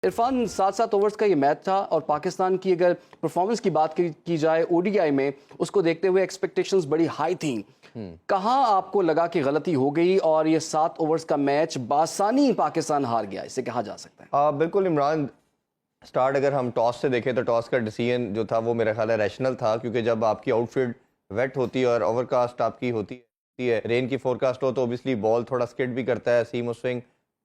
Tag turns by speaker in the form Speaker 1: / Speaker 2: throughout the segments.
Speaker 1: Irfan, 7-7 overs का ये match था और पाकिस्तान की अगर परफॉर्मेंस की बात की जाए ओडीआई में, उसको देखते हुए एक्सपेक्टेशंस बड़ी हाई थी। कहाँ आपको लगा कि गलती हो गई और ये 7 ओवर्स का मैच बासानी पाकिस्तान हार गया, इसे कहा जा सकता है?
Speaker 2: बिल्कुल इमरान, स्टार्ट अगर हम टॉस से देखें तो टॉस का डिसीजन जो था वो मेरा ख्याल है रैशनल था, क्योंकि जब आपकी आउटफील्ड वेट होती है और ओवरकास्ट आपकी होती है, रेन की फोरकास्ट हो, तो ओबियसली बॉल थोड़ा स्किड भी करता है, सीम और स्विंग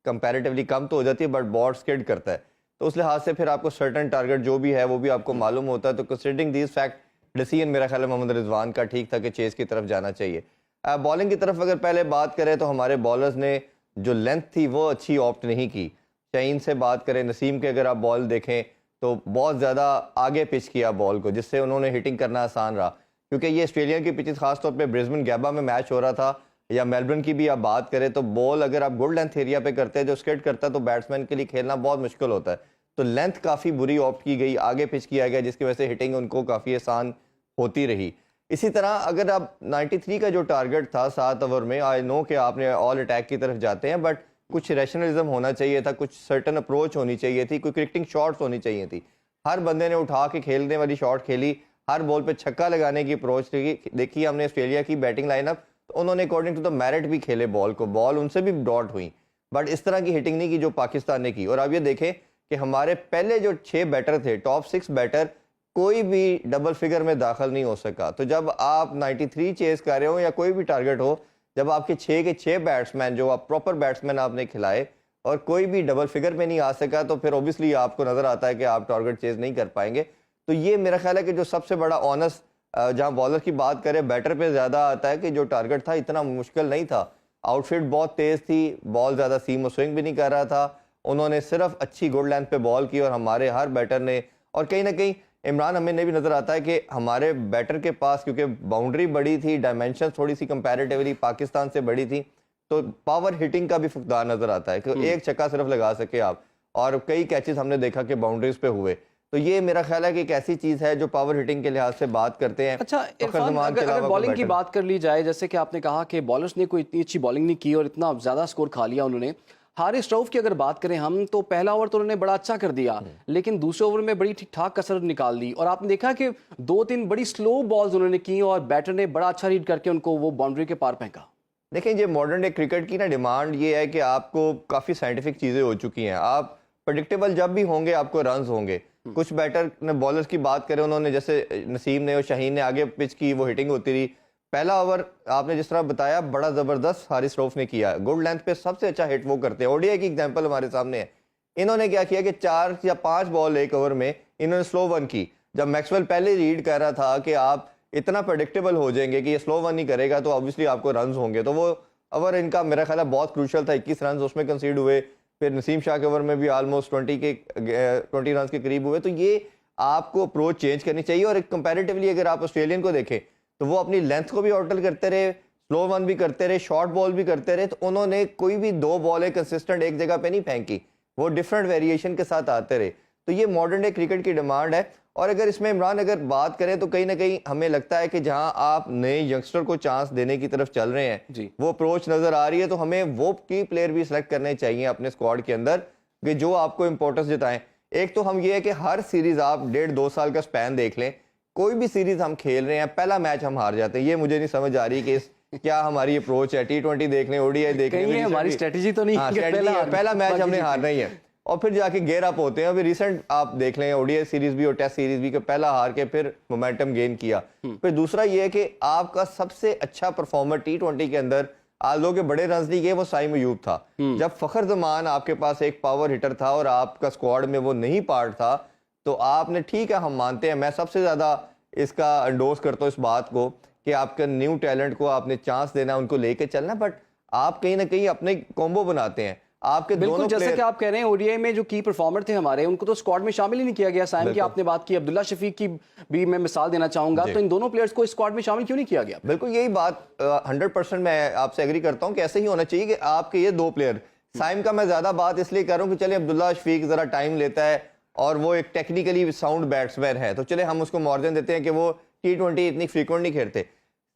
Speaker 2: कंपैरेटिवली कम तो हो जाती है, बट बॉल स्किड करता है। तो उस लिहाज से फिर आपको सर्टन टारगेट जो भी है वो भी आपको मालूम होता है। तो कंसिडरिंग दिस फैक्ट डिसीजन मेरा ख्याल है मोहम्मद रिजवान का ठीक था कि चेस की तरफ जाना चाहिए। बॉलिंग की तरफ अगर पहले बात करें तो हमारे बॉलर्स ने जो लेंथ थी वो अच्छी ऑप्ट नहीं की। शाहीन से बात करें, नसीम के अगर आप बॉल देखें तो बहुत ज़्यादा आगे पिच किया बॉल को, जिससे उन्होंने हिटिंग करना आसान रहा, क्योंकि ये ऑस्ट्रेलिया की पिचेस खासतौर पे ब्रिस्बेन गैबा में मैच हो रहा था, या मेलबर्न की भी आप बात करें तो बॉल अगर आप गुड लेंथ एरिया पे करते हैं जो स्किड करता है तो बैट्समैन के लिए खेलना बहुत मुश्किल होता है। तो लेंथ काफ़ी बुरी ऑप्ट की गई, आगे पिच किया गया, जिसकी वजह से हिटिंग उनको काफ़ी आसान होती रही। इसी तरह अगर आप 93 का जो टारगेट था 7 ओवर में, आई नो कि आपने ऑल अटैक की तरफ जाते हैं, बट कुछ रैशनलिज्म होना चाहिए था, कुछ सर्टन अप्रोच होनी चाहिए थी, कोई क्रिकेटिंग शॉट्स होनी चाहिए थी। हर बंदे ने उठा के खेलने वाली शॉट खेली, हर बॉल पे छक्का लगाने की अप्रोच देखी हमने ऑस्ट्रेलिया की बैटिंग लाइनअप, तो उन्होंने अकॉर्डिंग टू द मेरिट भी खेले बॉल को, बॉल उनसे भी डॉट हुई, बट इस तरह की हिटिंग नहीं की जो पाकिस्तान ने की। और अब ये देखें कि हमारे पहले जो 6 बैटर थे, टॉप 6 बैटर, कोई भी डबल फिगर में दाखिल नहीं हो सका। तो जब आप 93 चेस कर रहे हो या कोई भी टारगेट हो, जब आपके 6 के 6 बैट्समैन जो आप प्रॉपर बैट्समैन आपने खिलाए और कोई भी डबल फिगर में नहीं आ सका, तो फिर ऑब्वियसली आपको नजर आता है कि आप टारगेट चेज नहीं कर पाएंगे। तो ये मेरा ख्याल है कि जो सबसे बड़ा ऑनस, जहां बॉलर की बात करें, बैटर पे ज्यादा आता है कि जो टारगेट था इतना मुश्किल नहीं था। आउटफील्ड बहुत तेज थी, बॉल ज्यादा सीम और स्विंग भी नहीं कर रहा था, उन्होंने सिर्फ अच्छी गुड लेंथ पे बॉल की और हमारे हर बैटर ने, और कहीं ना कहीं इमरान हमें ने भी नजर आता है कि हमारे बैटर के पास क्योंकि बाउंड्री बड़ी थी, डायमेंशन थोड़ी सी कंपैरेटिवली पाकिस्तान से बड़ी थी, तो पावर हिटिंग का भी फुकदार नजर आता है कि एक छक्का सिर्फ लगा सके आप, और कई कैचेस हमने देखा कि बाउंड्रीज पे हुए। तो ये मेरा ख्याल है कि एक ऐसी चीज है जो पावर हिटिंग के लिहाज से बात करते हैं।
Speaker 1: अच्छा इरफान, अगर बॉलिंग की बात कर ली जाए, जैसे कि आपने कहा कि बॉलर्स ने कोई इतनी अच्छी बॉलिंग नहीं की और इतना ज्यादा स्कोर खा लिया उन्होंने। हारिस रऊफ की अगर बात करें हम, तो पहला ओवर तो उन्होंने बड़ा अच्छा कर दिया, लेकिन दूसरे ओवर में बड़ी ठीक ठाक कसर निकाल दी और आपने देखा कि 2-3 बड़ी स्लो बॉल्स उन्होंने की और बैटर ने बड़ा अच्छा रीड करके उनको वो बाउंड्री के पार फेंका।
Speaker 2: देखिए, ये मॉडर्न डे क्रिकेट की ना डिमांड ये है कि आपको काफ़ी साइंटिफिक चीज़ें हो चुकी हैं, आप प्रेडिक्टेबल जब भी होंगे आपको रन्स होंगे। कुछ बैटर ने, बॉलर्स की बात करें, उन्होंने जैसे नसीम ने और शाहीन ने आगे पिच की, वो हिटिंग होती रही। पहला ओवर आपने जिस तरह बताया बड़ा ज़बरदस्त हारिस रऊफ ने किया, गुड लेंथ पे सबसे अच्छा हिट वो करते हैं। ओडीआई की एग्जाम्पल हमारे सामने है। इन्होंने क्या किया कि 4 या 5 बॉल एक ओवर में इन्होंने स्लो वन की। जब मैक्सवेल पहले रीड कर रहा था कि आप इतना प्रेडिक्टेबल हो जाएंगे कि ये स्लो वन नहीं करेगा तो ऑब्वियसली आपको रन्स होंगे, तो वो ओवर इनका मेरा ख्याल है बहुत क्रूशल था। 21 रन उसमें कंसीड हुए, फिर नसीम शाह के ओवर में भी ऑलमोस्ट 20 रन के करीब हुए। तो ये आपको अप्रोच चेंज करनी चाहिए। और एक कंपैरेटिवली अगर आप ऑस्ट्रेलियन को देखें तो वो अपनी लेंथ को भी ऑल्टर करते रहे, स्लो वन भी करते रहे, शॉर्ट बॉल भी करते रहे, तो उन्होंने कोई भी 2 बॉलें कंसिस्टेंट एक जगह पे नहीं फेंकी, वो डिफरेंट वेरिएशन के साथ आते रहे। तो ये मॉडर्न डे क्रिकेट की डिमांड है। और अगर इसमें इमरान अगर बात करें तो कहीं ना कहीं हमें लगता है कि जहां आप नए यंगस्टर को चांस देने की तरफ चल रहे हैं, वो अप्रोच नजर आ रही है, तो हमें वो की प्लेयर भी सिलेक्ट करने चाहिए अपने स्क्वाड के अंदर कि जो आपको इंपॉर्टेंस जताएं। एक तो हम ये है कि हर सीरीज आप 1.5-2 साल का स्पैन देख लें, कोई भी सीरीज हम खेल रहे हैं पहला मैच हम हार जाते हैं, ये मुझे नहीं समझ आ रही कि क्या हमारी अप्रोच है। T20 देख लें, ओडीआई देख लें,
Speaker 1: हमारी स्ट्रेटेजी तो नहीं
Speaker 2: है पहला मैच हमने हारना ही है और फिर जाके गेयर अप होते हैं। अभी रिसेंट आप देख लें, ओडीआई सीरीज भी और टेस्ट सीरीज भी, पहला हार के फिर मोमेंटम गेन किया। फिर दूसरा ये है कि आपका सबसे अच्छा परफॉर्मर T20 के अंदर आज लोग बड़े रन नहीं किए, वो साइम अयूब था। जब फखर जमान आपके पास एक पावर हिटर था और आपका स्क्वाड में वो नहीं पार्ट था, तो आपने, ठीक है हम मानते हैं, मैं सबसे ज्यादा इसका एंडोर्स करता हूँ इस बात को कि आपके न्यू टैलेंट को आपने चांस देना, उनको लेके चलना, बट आप कहीं ना कहीं अपने कॉम्बो बनाते हैं। आपके
Speaker 1: बिल्कुल, जैसे कि आप कह रहे हैं ओडीआई में जो की परफॉर्मर थे हमारे, उनको तो स्क्वाड में शामिल ही नहीं किया गया। साइम की आपने बात की, अब्दुल्ला शफीक की भी मैं मिसाल देना चाहूंगा, तो इन दोनों प्लेयर्स को स्क्वाड में शामिल क्यों नहीं किया गया?
Speaker 2: बिल्कुल यही बात 100% मैं आपसे एग्री करता हूं कि ऐसे ही होना चाहिए कि आपके ये 2 प्लेयर, साइम का मैं ज्यादा बात इसलिए कर रहा हूं कि चले अब्दुल्ला शफीक जरा टाइम लेता है और वो एक टेक्निकली साउंड बैट्समैन है, तो चले हम उसको मार्जिन देते हैं कि वो T20 इतनी फ्रीक्वेंट नहीं खेलते।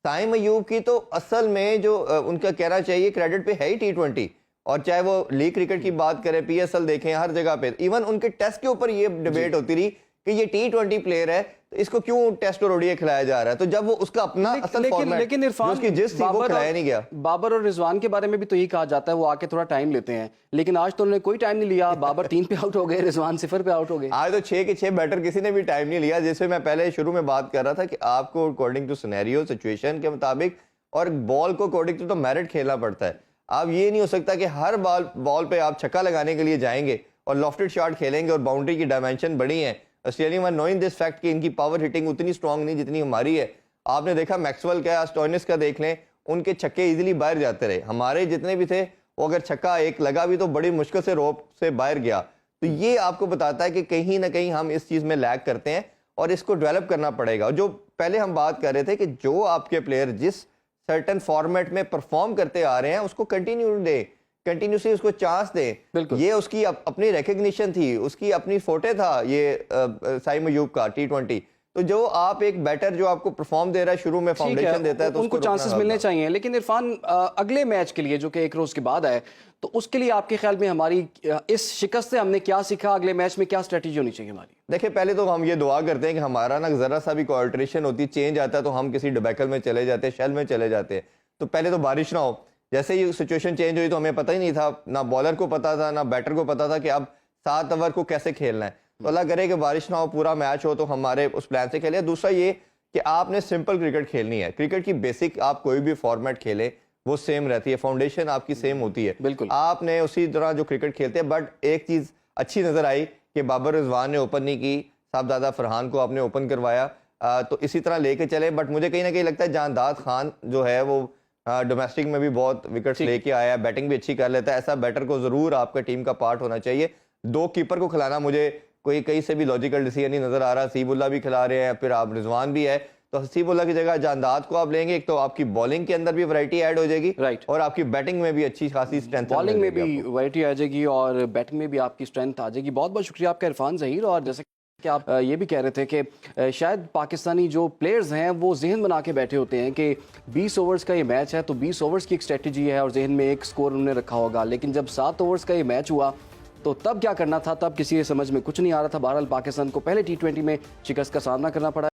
Speaker 2: साइम अयूब की तो असल में जो उनका कहना चाहिए क्रेडिट पे है ही T20, और चाहे वो लीग क्रिकेट की बात करें, पीएसएल देखें, हर जगह पे इवन उनके टेस्ट के ऊपर ये डिबेट होती रही कि ये T20 प्लेयर है तो इसको क्यों टेस्ट और ओडीआई खिलाया जा रहा है। तो जब वो उसका अपना असल फॉर्मेट,
Speaker 1: लेकिन इरफान,
Speaker 2: उसकी जिस थी वो खिलाया नहीं गया।
Speaker 1: बाबर और रिजवान के बारे में भी तो यही कहा जाता है वो आके थोड़ा टाइम लेते हैं, लेकिन आज तो उन्होंने कोई टाइम नहीं लिया। बाबर 3 पे आउट हो गए, रिजवान 0 पे आउट हो गए।
Speaker 2: आज तो 6 के 6 बैटर किसी ने भी टाइम नहीं लिया। जैसे मैं पहले शुरू में बात कर रहा था कि आपको अकॉर्डिंग टू सिनेरियो सिचुएशन के मुताबिक और बॉल को अकॉर्डिंग टू द मेरिट खेलना पड़ता है। आप ये नहीं हो सकता कि हर बॉल पे आप छक्का लगाने के लिए जाएंगे और लॉफ्टेड शॉट खेलेंगे और बाउंड्री की डायमेंशन बड़ी है। ऑस्ट्रेलिया में नोइंग दिस फैक्ट कि इनकी पावर हिटिंग उतनी स्ट्रांग नहीं जितनी हमारी है। आपने देखा मैक्सवेल का, स्टोइनिस का देख लें, उनके छक्के इजीली बाहर जाते रहे। हमारे जितने भी थे वो अगर छक्का एक लगा भी तो बड़ी मुश्किल से रोप से बाहर गया। तो ये आपको बताता है कि कहीं ना कहीं हम इस चीज़ में लैग करते हैं और इसको डेवलप करना पड़ेगा। जो पहले हम बात कर रहे थे कि जो आपके प्लेयर जिस सर्टन फॉर्मेट में परफॉर्म करते आ रहे हैं उसको कंटिन्यू दें, कंटिन्यूसली उसको चांस दें। ये उसकी अपनी रिकग्निशन थी, उसकी अपनी फोटे था ये साइम अयूब का T20। तो जो आप एक बैटर जो आपको परफॉर्म दे रहा है, शुरू में फाउंडेशन देता है, तो
Speaker 1: उनको चांसेस मिलने चाहिए। लेकिन इरफान, अगले मैच के लिए जो कि एक रोज के बाद है, तो उसके लिए आपके ख्याल में हमारी इस शिकस्त से हमने क्या सीखा, अगले मैच में क्या स्ट्रेटेजी होनी चाहिए हमारी?
Speaker 2: देखिए, पहले तो हम ये दुआ करते हैं कि हमारा ना जरा सा भी कोई अल्टरेशन होती, चेंज आता है तो हम किसी डिबैकल में चले जाते हैं, शेल में चले जाते हैं। तो पहले तो बारिश ना हो। जैसे ही सिचुएशन चेंज हुई तो हमें पता ही नहीं था, ना बॉलर को पता था ना बैटर को पता था कि अब 7 ओवर को कैसे खेलना है। तो अल्लाह करे कि बारिश ना हो, पूरा मैच हो तो हमारे उस प्लान से खेले। दूसरा ये कि आपने सिंपल क्रिकेट खेलनी है। क्रिकेट की बेसिक आप कोई भी फॉर्मेट खेले वो सेम रहती है, फाउंडेशन आपकी सेम होती है।
Speaker 1: बिल्कुल
Speaker 2: आपने उसी तरह जो क्रिकेट खेलते हैं। बट एक चीज़ अच्छी नज़र आई कि बाबर रिजवान ने ओपन नहीं की, साहबजादा फरहान को आपने ओपन करवाया, तो इसी तरह लेके चले। बट मुझे कहीं ना कहीं लगता है जानदाद खान जो है वो डोमेस्टिक में भी बहुत विकेट्स लेके आया, बैटिंग भी अच्छी कर लेता है। ऐसा बैटर को ज़रूर आपका टीम का पार्ट होना चाहिए। 2 कीपर को खिलाना मुझे कोई कहीं से भी लॉजिकल डिसीजन नहीं नज़र आ रहा। हसीबुल्ला भी खिला रहे हैं, फिर आप रिजवान भी है, तो हसीबुल्ला की जगह जानदाद को आप लेंगे। एक तो आपकी बॉलिंग के अंदर भी वैरायटी ऐड हो जाएगी,
Speaker 1: राइट,
Speaker 2: और आपकी बैटिंग में भी अच्छी खासी स्ट्रेंथ,
Speaker 1: बॉलिंग में भी वैरायटी आ जाएगी और बैटिंग में भी आपकी स्ट्रेंथ आ जाएगी। बहुत बहुत शुक्रिया आपका इरफान ज़हीर। और जैसे कि आप ये भी कह रहे थे कि शायद पाकिस्तानी जो प्लेयर्स हैं वो जहन बना के बैठे होते हैं कि 20 ओवर्स का ये मैच है तो 20 ओवर्स की एक स्ट्रेटजी है और जहन में एक स्कोर उन्होंने रखा होगा। लेकिन जब 7 ओवर्स का ये मैच हुआ तो तब क्या करना था, तब किसी के समझ में कुछ नहीं आ रहा था। बहरहाल पाकिस्तान को पहले T20 में शिकस्त का सामना करना पड़ा।